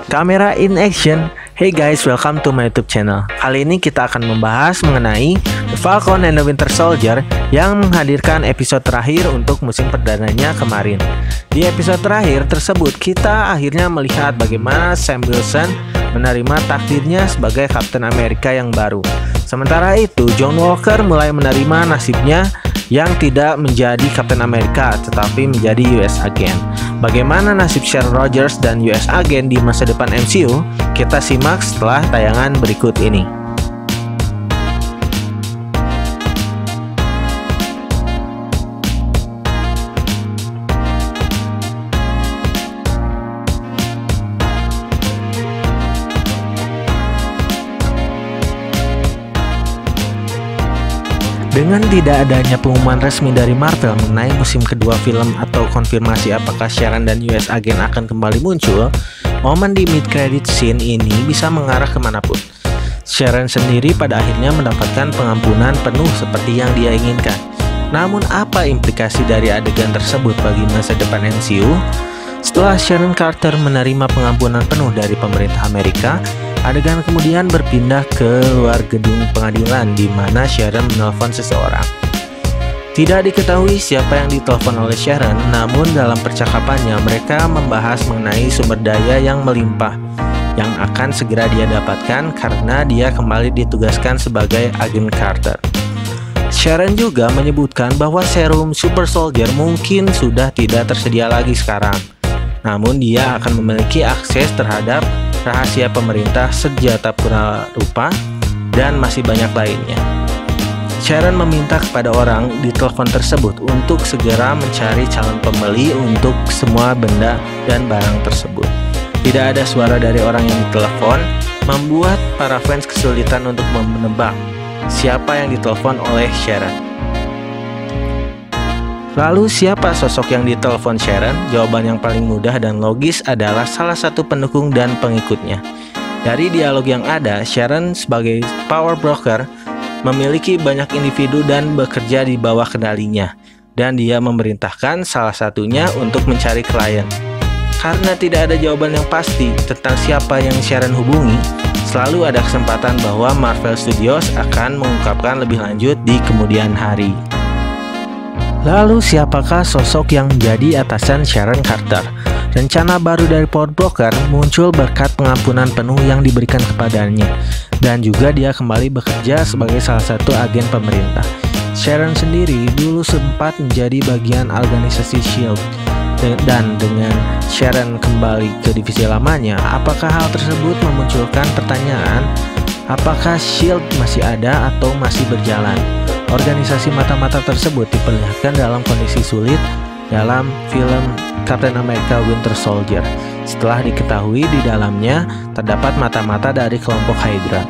Kamera in action. Hey guys, welcome to my YouTube channel. Kali ini kita akan membahas mengenai The Falcon and the Winter Soldier yang menghadirkan episode terakhir untuk musim perdananya kemarin. Di episode terakhir tersebut, kita akhirnya melihat bagaimana Sam Wilson menerima takdirnya sebagai Kapten Amerika yang baru. Sementara itu, John Walker mulai menerima nasibnya yang tidak menjadi Kapten Amerika tetapi menjadi US Agent. Bagaimana nasib Sharon Rogers dan US Agent di masa depan MCU? Kita simak setelah tayangan berikut ini. Dengan tidak adanya pengumuman resmi dari Marvel mengenai musim kedua film atau konfirmasi apakah Sharon dan US Agent akan kembali muncul, momen di mid-credit scene ini bisa mengarah kemanapun. Sharon sendiri pada akhirnya mendapatkan pengampunan penuh seperti yang dia inginkan. Namun apa implikasi dari adegan tersebut bagi masa depan MCU? Setelah Sharon Carter menerima pengampunan penuh dari pemerintah Amerika, adegan kemudian berpindah ke luar gedung pengadilan di mana Sharon menelpon seseorang. Tidak diketahui siapa yang ditelepon oleh Sharon, namun dalam percakapannya mereka membahas mengenai sumber daya yang melimpah yang akan segera dia dapatkan karena dia kembali ditugaskan sebagai agen Carter. Sharon juga menyebutkan bahwa serum Super Soldier mungkin sudah tidak tersedia lagi sekarang. Namun dia akan memiliki akses terhadap rahasia pemerintah, senjata pura-rupa, dan masih banyak lainnya. Sharon meminta kepada orang di telepon tersebut untuk segera mencari calon pembeli untuk semua benda dan barang tersebut. Tidak ada suara dari orang yang ditelepon, membuat para fans kesulitan untuk menebak siapa yang ditelepon oleh Sharon. Lalu siapa sosok yang ditelepon Sharon? Jawaban yang paling mudah dan logis adalah salah satu pendukung dan pengikutnya. Dari dialog yang ada, Sharon sebagai power broker memiliki banyak individu dan bekerja di bawah kendalinya. Dan dia memerintahkan salah satunya untuk mencari klien. Karena tidak ada jawaban yang pasti tentang siapa yang Sharon hubungi, selalu ada kesempatan bahwa Marvel Studios akan mengungkapkan lebih lanjut di kemudian hari. Lalu siapakah sosok yang menjadi atasan Sharon Carter? Rencana baru dari Power Broker muncul berkat pengampunan penuh yang diberikan kepadanya, dan juga dia kembali bekerja sebagai salah satu agen pemerintah. Sharon sendiri dulu sempat menjadi bagian organisasi SHIELD, dan dengan Sharon kembali ke divisi lamanya, apakah hal tersebut memunculkan pertanyaan apakah SHIELD masih ada atau masih berjalan? Organisasi mata-mata tersebut diperlihatkan dalam kondisi sulit dalam film Captain America Winter Soldier setelah diketahui di dalamnya terdapat mata-mata dari kelompok Hydra.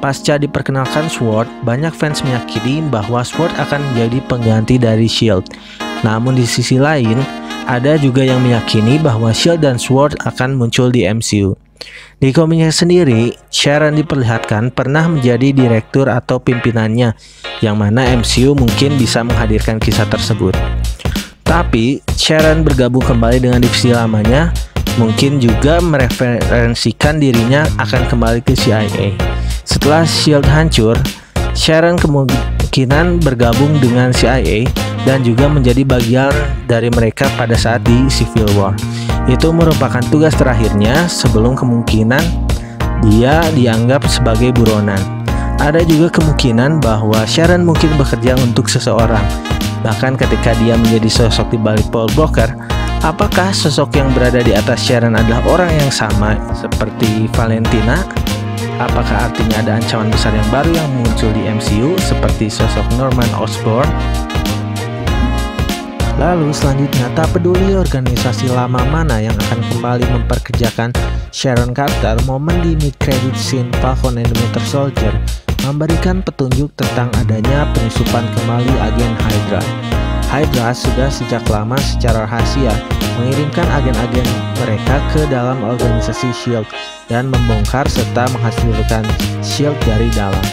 Pasca diperkenalkan SWORD, banyak fans meyakini bahwa SWORD akan menjadi pengganti dari SHIELD. Namun di sisi lain, ada juga yang meyakini bahwa SHIELD dan SWORD akan muncul di MCU. Di komiknya sendiri, Sharon diperlihatkan pernah menjadi direktur atau pimpinannya, yang mana MCU mungkin bisa menghadirkan kisah tersebut. Tapi, Sharon bergabung kembali dengan divisi lamanya, mungkin juga mereferensikan dirinya akan kembali ke CIA. Setelah SHIELD hancur, Sharon kemungkinan bergabung dengan CIA dan juga menjadi bagian dari mereka pada saat di Civil War. Itu merupakan tugas terakhirnya sebelum kemungkinan dia dianggap sebagai buronan. Ada juga kemungkinan bahwa Sharon mungkin bekerja untuk seseorang. Bahkan ketika dia menjadi sosok di balik Power Broker, apakah sosok yang berada di atas Sharon adalah orang yang sama seperti Valentina? Apakah artinya ada ancaman besar yang baru yang muncul di MCU seperti sosok Norman Osborn? Lalu selanjutnya, tak peduli organisasi lama mana yang akan kembali memperkerjakan Sharon Carter, momen di mid-credit scene Falcon and the Winter Soldier memberikan petunjuk tentang adanya penyusupan kembali agen Hydra. Hydra sudah sejak lama secara rahasia mengirimkan agen-agen mereka ke dalam organisasi SHIELD dan membongkar serta menghasilkan SHIELD dari dalam.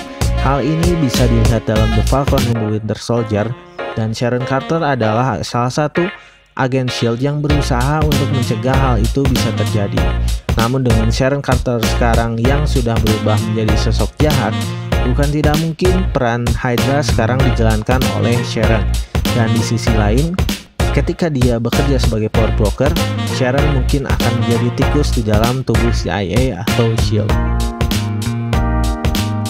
Hal ini bisa dilihat dalam The Falcon and the Winter Soldier, dan Sharon Carter adalah salah satu agen SHIELD yang berusaha untuk mencegah hal itu bisa terjadi. Namun dengan Sharon Carter sekarang yang sudah berubah menjadi sosok jahat, bukan tidak mungkin peran Hydra sekarang dijalankan oleh Sharon. Dan di sisi lain, ketika dia bekerja sebagai power broker, Sharon mungkin akan menjadi tikus di dalam tubuh CIA atau SHIELD.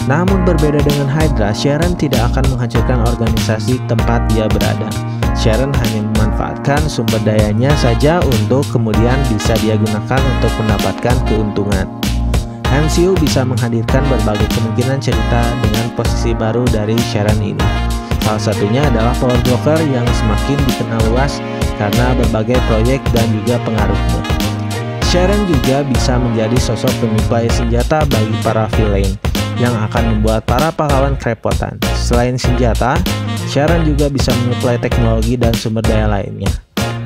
Namun berbeda dengan Hydra, Sharon tidak akan menghancurkan organisasi tempat dia berada. Sharon hanya memanfaatkan sumber dayanya saja untuk kemudian bisa dia gunakan untuk mendapatkan keuntungan. MCU bisa menghadirkan berbagai kemungkinan cerita dengan posisi baru dari Sharon ini. Salah satunya adalah power broker yang semakin dikenal luas karena berbagai proyek dan juga pengaruhnya. Sharon juga bisa menjadi sosok penyuplai senjata bagi para villain yang akan membuat para pahlawan kerepotan. Selain senjata, Sharon juga bisa menyuplai teknologi dan sumber daya lainnya.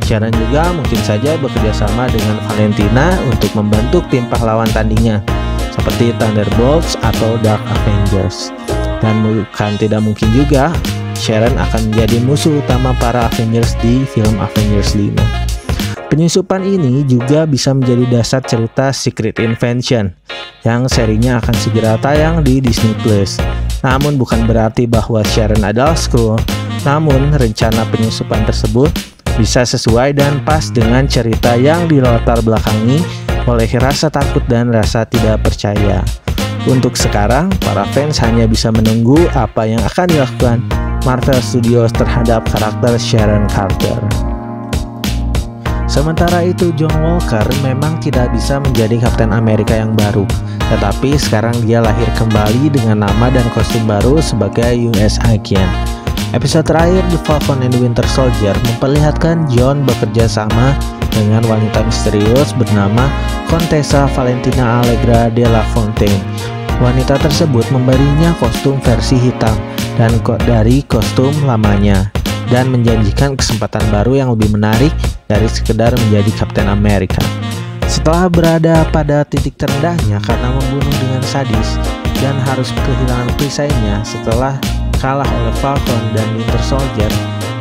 Sharon juga mungkin saja bekerja sama dengan Valentina untuk membentuk tim pahlawan tandingnya, seperti Thunderbolts atau Dark Avengers. Dan bukan tidak mungkin juga, Sharon akan menjadi musuh utama para Avengers di film Avengers 5. Penyusupan ini juga bisa menjadi dasar cerita Secret Invasion yang serinya akan segera tayang di Disney+. Namun bukan berarti bahwa Sharon adalah Skrull, namun rencana penyusupan tersebut bisa sesuai dan pas dengan cerita yang dilatar belakangi oleh rasa takut dan rasa tidak percaya. Untuk sekarang, para fans hanya bisa menunggu apa yang akan dilakukan Marvel Studios terhadap karakter Sharon Carter. Sementara itu, John Walker memang tidak bisa menjadi Kapten Amerika yang baru, tetapi sekarang dia lahir kembali dengan nama dan kostum baru sebagai US Agent. Episode terakhir The Falcon and the Winter Soldier memperlihatkan John bekerja sama dengan wanita misterius bernama Contessa Valentina Allegra de la Fontaine. Wanita tersebut memberinya kostum versi hitam dan dari kostum lamanya, dan menjanjikan kesempatan baru yang lebih menarik dari sekedar menjadi Kapten Amerika. Setelah berada pada titik terendahnya karena membunuh dengan sadis dan harus kehilangan perisainya setelah kalah oleh Falcon dan Winter Soldier,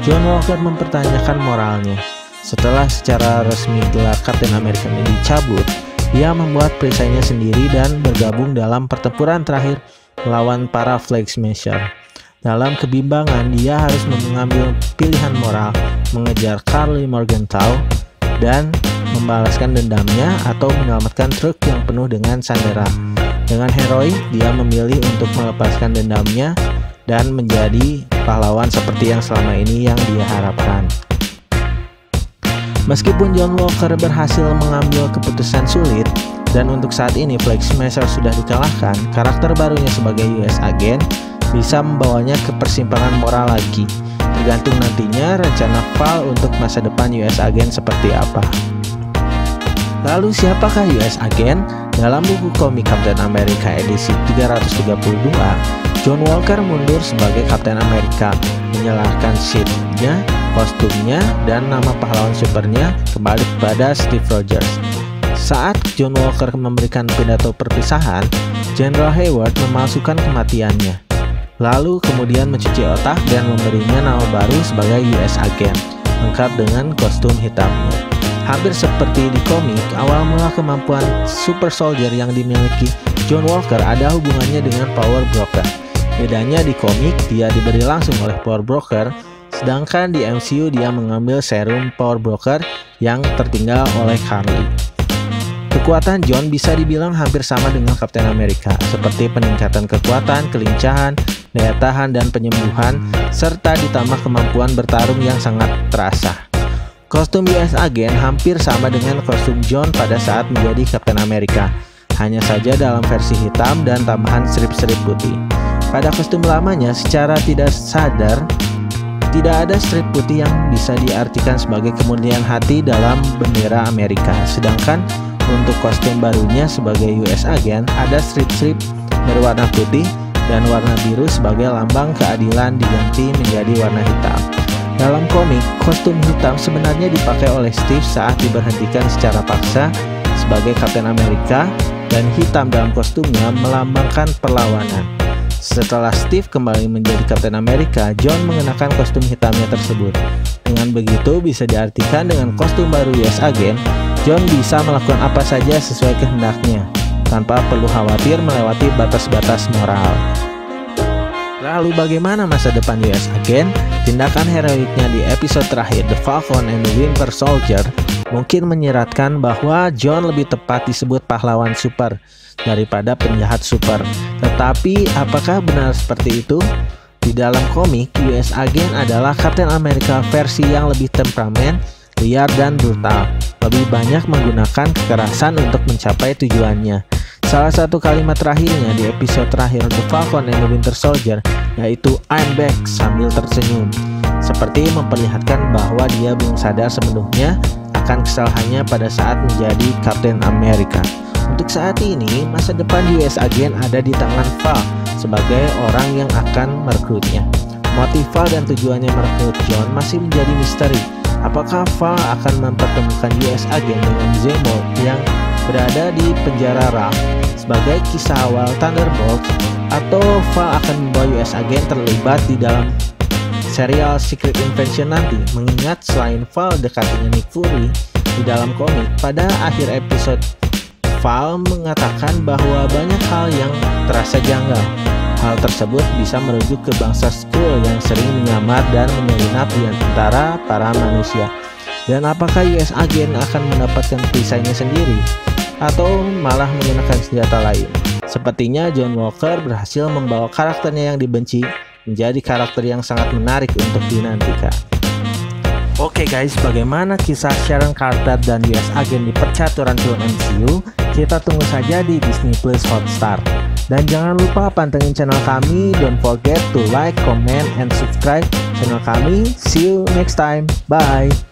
John Walker mempertanyakan moralnya. Setelah secara resmi gelar Kapten Amerika ini dicabut, dia membuat perisainya sendiri dan bergabung dalam pertempuran terakhir melawan para Flag Smasher. Dalam kebimbangan, dia harus mengambil pilihan moral, mengejar Karli Morgenthau dan membalaskan dendamnya atau menyelamatkan truk yang penuh dengan sandera. Dengan heroik, dia memilih untuk melepaskan dendamnya dan menjadi pahlawan seperti yang selama ini yang dia harapkan. Meskipun John Walker berhasil mengambil keputusan sulit dan untuk saat ini Flag Smasher sudah dikalahkan, karakter barunya sebagai US Agent bisa membawanya ke persimpangan moral lagi. Tergantung nantinya rencana Val untuk masa depan US Agent seperti apa. Lalu siapakah US Agent? Dalam buku komik Kapten Amerika edisi 332, John Walker mundur sebagai Kapten Amerika, menyerahkan shield-nya, kostumnya, dan nama pahlawan supernya kembali kepada Steve Rogers. Saat John Walker memberikan pidato perpisahan, General Hayward memalsukan kematiannya. Lalu kemudian mencuci otak dan memberinya nama baru sebagai US Agent, lengkap dengan kostum hitamnya. Hampir seperti di komik, awal mula kemampuan Super Soldier yang dimiliki John Walker ada hubungannya dengan Power Broker. Bedanya di komik, dia diberi langsung oleh Power Broker, sedangkan di MCU dia mengambil serum Power Broker yang tertinggal oleh Karli. Kekuatan John bisa dibilang hampir sama dengan Kapten Amerika, seperti peningkatan kekuatan, kelincahan, daya tahan, dan penyembuhan, serta ditambah kemampuan bertarung yang sangat terasa. Kostum US Agent hampir sama dengan kostum John pada saat menjadi Kapten Amerika, hanya saja dalam versi hitam dan tambahan strip-strip putih. Pada kostum lamanya, secara tidak sadar, tidak ada strip putih yang bisa diartikan sebagai kemuliaan hati dalam bendera Amerika, sedangkan untuk kostum barunya sebagai US Agent, ada strip-strip berwarna putih dan warna biru sebagai lambang keadilan diganti menjadi warna hitam. Dalam komik, kostum hitam sebenarnya dipakai oleh Steve saat diberhentikan secara paksa sebagai Kapten Amerika, dan hitam dalam kostumnya melambangkan perlawanan. Setelah Steve kembali menjadi Kapten Amerika, John mengenakan kostum hitamnya tersebut. Dengan begitu bisa diartikan dengan kostum baru US Agent, John bisa melakukan apa saja sesuai kehendaknya, tanpa perlu khawatir melewati batas-batas moral. Lalu bagaimana masa depan US Agent? Tindakan heroiknya di episode terakhir The Falcon and the Winter Soldier mungkin menyiratkan bahwa John lebih tepat disebut pahlawan super daripada penjahat super. Tetapi apakah benar seperti itu? Di dalam komik, US Agent adalah Captain America versi yang lebih temperamen, liar dan brutal. Lebih banyak menggunakan kekerasan untuk mencapai tujuannya. Salah satu kalimat terakhirnya di episode terakhir The Falcon and the Winter Soldier yaitu "I'm back" sambil tersenyum, seperti memperlihatkan bahwa dia belum sadar sepenuhnya akan kesalahannya pada saat menjadi Captain America. Untuk saat ini, masa depan US Agent ada di tangan Val sebagai orang yang akan merekrutnya. Motif Val dan tujuannya merekrut John masih menjadi misteri. Apakah Val akan mempertemukan US Agent dengan Zemo yang berada di penjara Ralph sebagai kisah awal Thunderbolts, atau Val akan membawa US Agent terlibat di dalam serial Secret Invasion nanti? Mengingat selain Val dekatinya Nick Fury di dalam komik, pada akhir episode Val mengatakan bahwa banyak hal yang terasa janggal. Hal tersebut bisa merujuk ke bangsa Skrull yang sering menyamar dan menyelinap di antara para manusia. Dan apakah US Agent akan mendapatkan perisainya sendiri atau malah menggunakan senjata lain? Sepertinya John Walker berhasil membawa karakternya yang dibenci menjadi karakter yang sangat menarik untuk dinantikan. Oke guys, bagaimana kisah Sharon Carter dan US Agent di percaturan film MCU? Kita tunggu saja di Disney Plus Hotstar. Dan jangan lupa pantengin channel kami. Don't forget to like, comment, and subscribe channel kami. See you next time. Bye.